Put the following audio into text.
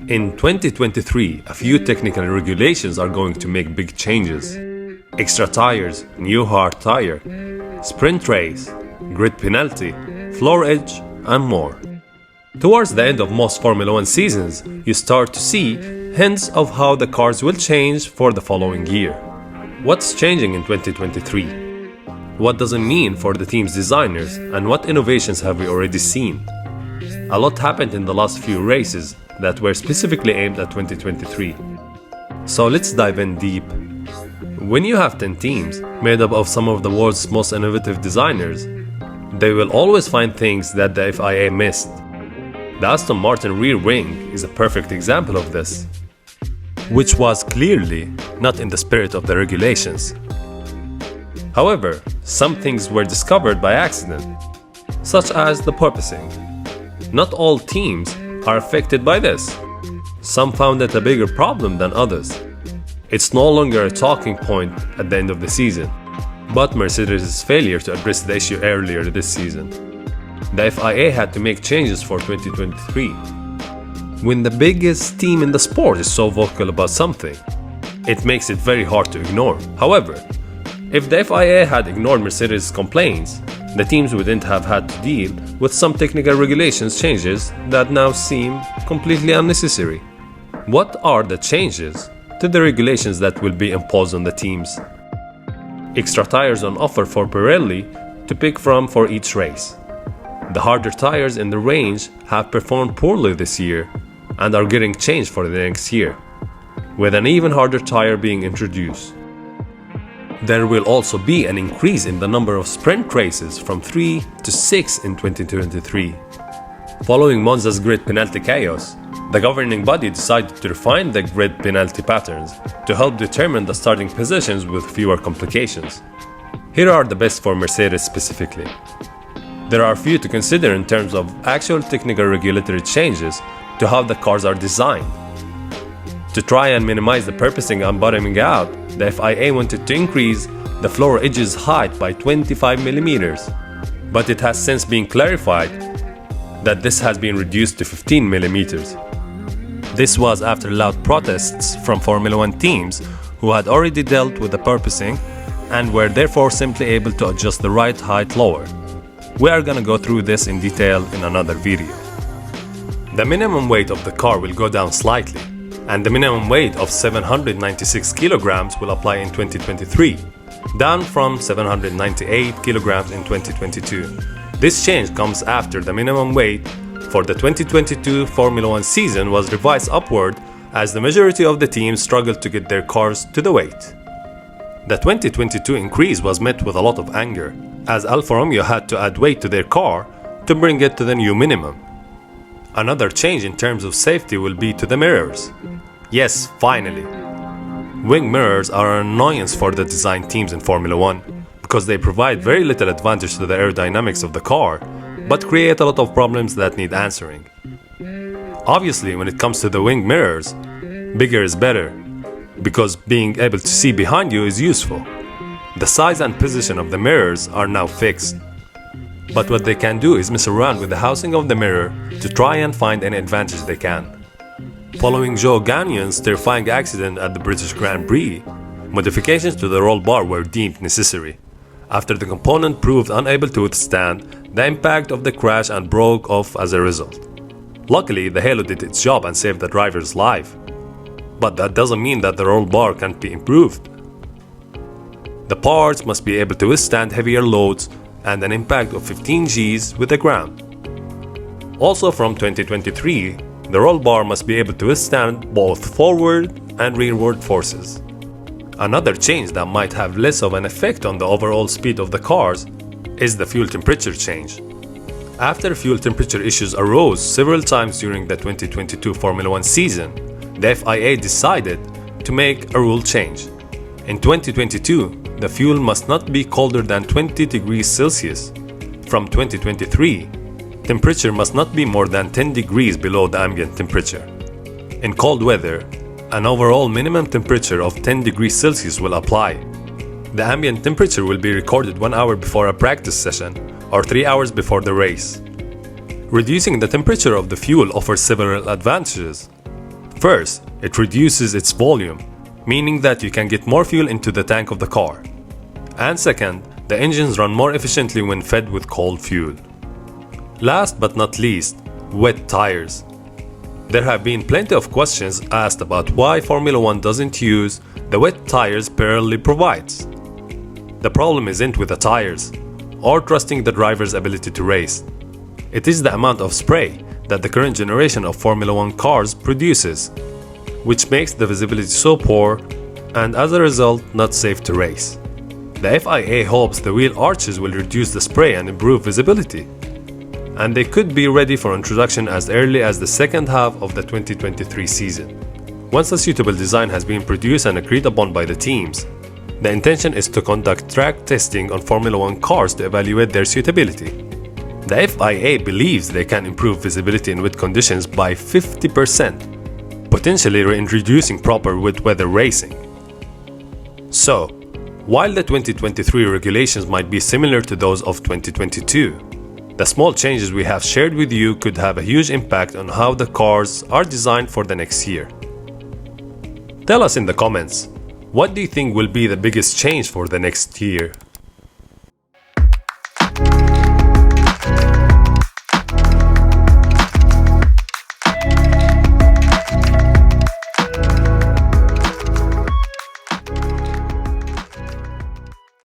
In 2023, a few technical regulations are going to make big changes. Extra tires, new hard tire, sprint race, grid penalty, floor edge, and more. Towards the end of most Formula 1 seasons, you start to see hints of how the cars will change for the following year. What's changing in 2023? What does it mean for the team's designers, and what innovations have we already seen? A lot happened in the last few races that were specifically aimed at 2023. So let's dive in deep. When you have 10 teams made up of some of the world's most innovative designers, they will always find things that the FIA missed. The Aston Martin rear wing is a perfect example of this, which was clearly not in the spirit of the regulations. However, some things were discovered by accident, such as the porpoising. Not all teams are affected by this. Some found it a bigger problem than others. It's no longer a talking point at the end of the season, but Mercedes' failure to address the issue earlier this season. The FIA had to make changes for 2023. When the biggest team in the sport is so vocal about something, it makes it very hard to ignore. However, if the FIA had ignored Mercedes' complaints, the teams wouldn't have had to deal with some technical regulations changes that now seem completely unnecessary. What are the changes to the regulations that will be imposed on the teams? Extra tires on offer for Pirelli to pick from for each race. The harder tires in the range have performed poorly this year and are getting changed for the next year, with an even harder tire being introduced. There will also be an increase in the number of sprint races from 3 to 6 in 2023. Following Monza's grid penalty chaos, the governing body decided to refine the grid penalty patterns to help determine the starting positions with fewer complications. Here are the best for Mercedes specifically. There are few to consider in terms of actual technical regulatory changes to how the cars are designed. To try and minimize the porpoising and bottoming out, the FIA wanted to increase the floor edge's height by 25mm, but it has since been clarified that this has been reduced to 15mm. This was after loud protests from Formula 1 teams who had already dealt with the porpoising and were therefore simply able to adjust the right height lower. We are gonna go through this in detail in another video. The minimum weight of the car will go down slightly, and the minimum weight of 796 kilograms will apply in 2023, down from 798 kilograms in 2022. This change comes after the minimum weight for the 2022 Formula 1 season was revised upward as the majority of the teams struggled to get their cars to the weight. The 2022 increase was met with a lot of anger, as Alfa Romeo had to add weight to their car to bring it to the new minimum. Another change in terms of safety will be to the mirrors. Yes, finally. Wing mirrors are an annoyance for the design teams in Formula 1 because they provide very little advantage to the aerodynamics of the car, but create a lot of problems that need answering. Obviously, when it comes to the wing mirrors, bigger is better, because being able to see behind you is useful. The size and position of the mirrors are now fixed, but what they can do is mess around with the housing of the mirror to try and find any advantage they can. Following Joe Gagnon's terrifying accident at the British Grand Prix, modifications to the roll bar were deemed necessary, after the component proved unable to withstand the impact of the crash and broke off as a result. Luckily, the Halo did its job and saved the driver's life, but that doesn't mean that the roll bar can't be improved. The parts must be able to withstand heavier loads and an impact of 15 Gs with the ground. Also from 2023, the roll bar must be able to withstand both forward and rearward forces. Another change that might have less of an effect on the overall speed of the cars is the fuel temperature change. After fuel temperature issues arose several times during the 2022 Formula 1 season, the FIA decided to make a rule change. In 2022, the fuel must not be colder than 20 degrees Celsius. From 2023, temperature must not be more than 10 degrees below the ambient temperature. In cold weather, an overall minimum temperature of 10 degrees Celsius will apply. The ambient temperature will be recorded 1 hour before a practice session or 3 hours before the race. Reducing the temperature of the fuel offers several advantages. First, it reduces its volume, meaning that you can get more fuel into the tank of the car. And second, the engines run more efficiently when fed with cold fuel. Last but not least, wet tires. There have been plenty of questions asked about why Formula One doesn't use the wet tires Pirelli provides. The problem isn't with the tires, or trusting the driver's ability to race. It is the amount of spray that the current generation of Formula One cars produces, which makes the visibility so poor and as a result not safe to race. The FIA hopes the wheel arches will reduce the spray and improve visibility, and they could be ready for introduction as early as the second half of the 2023 season. Once a suitable design has been produced and agreed upon by the teams, the intention is to conduct track testing on Formula One cars to evaluate their suitability. The FIA believes they can improve visibility in wet conditions by 50%, potentially reintroducing proper wet weather racing. So, while the 2023 regulations might be similar to those of 2022, the small changes we have shared with you could have a huge impact on how the cars are designed for the next year. Tell us in the comments, what do you think will be the biggest change for the next year?